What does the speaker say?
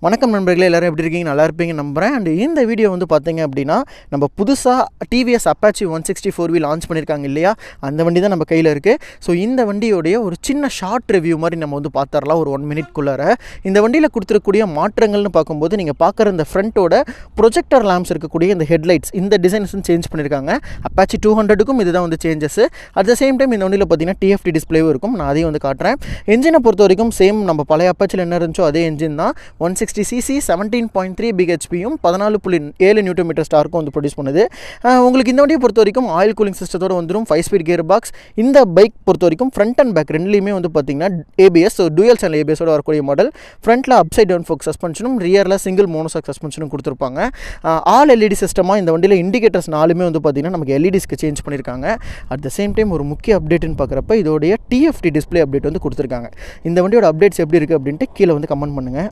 வணக்கம் நண்பர்களே, எல்லாரும் எப்படி இருக்கீங்க? நல்லா இருப்பீங்க நம்புகிறேன். அண்ட் இந்த வீடியோ வந்து பார்த்தீங்க அப்படின்னா, நம்ம புதுசாக டிவிஎஸ் அப்பாச்சி 164V லான்ச் பண்ணியிருக்காங்க இல்லையா, அந்த வண்டி தான் நம்ம கையில் இருக்குது. ஸோ இந்த வண்டியோடைய ஒரு சின்ன ஷார்ட் ரிவ்யூ மாதிரி நம்ம வந்து பார்த்துடலாம் ஒரு 1 மினிட்குள்ளார. இந்த வண்டியில் கொடுத்துருக்கக்கூடிய மாற்றங்கள்னு பார்க்கும்போது, நீங்கள் பார்க்குற இந்த ஃப்ரண்ட்டோட ப்ரொஜெக்டர் லேம்ப்ஸ் இருக்கக்கூடிய இந்த ஹெட்லைட்ஸ், இந்த டிசைன்ஸும் சேஞ்ச் பண்ணியிருக்காங்க. அப்பாச்சி 200க்கும் இதுதான் வந்து changes. At the same time இந்த வண்டியில் பார்த்தீங்கன்னா TFT டிஸ்பிளேவும் இருக்கும். நான் அதையும் வந்து காட்டுறேன். என்ஜினை பொறுத்த வரைக்கும் சேம் நம்ம பழைய அப்பாச்சியில் என்ன இருந்துச்சோ அதே என்ஜின் தான். 160cc 17.3 bhpயும் 14.7 Nm ஸ்டார்க்கும் வந்து ப்ரொடியூஸ் பண்ணுது. உங்களுக்கு இந்த வண்டியை பொறுத்த வரைக்கும் ஆயில் கூலிங் சிஸ்டத்தோடு வந்துடும். 5-speed gear box. இந்த பைக் பொறுத்த வரைக்கும் ஃப்ரண்ட் அண்ட் பேக் ரெண்டுலேயுமே வந்து பார்த்தீங்கன்னா ABS, so dual channel ABS வரக்கூடிய மாடல். ஃப்ரண்ட்டில் அப்சைட் டவுன் ஃபோக் சஸ்பென்ஷனும், ரியரில் சிங்கிள் மோனோசாக் சஸ்பென்ஷனும் கொடுத்துருப்பாங்க. ஆல் LED சிஸ்டமாக இந்த வண்டியில் இண்டிகேட்டர்ஸ் 4மே வந்து பார்த்தீங்கன்னா நமக்கு LEDஸ்க்கு சேஞ்ச் பண்ணியிருக்காங்க. அட் த சேம் டைம் ஒரு முக்கிய அப்டேட்னு பார்க்குறப்ப இதோடைய TFT டிஸ்பிளே அப்டேட் வந்து கொடுத்துருக்காங்க. இந்த வண்டியோட அப்டேட்ஸ் எப்படி இருக்குது அப்படின்ட்டு கீழே வந்து கமெண்ட் பண்ணுங்கள்.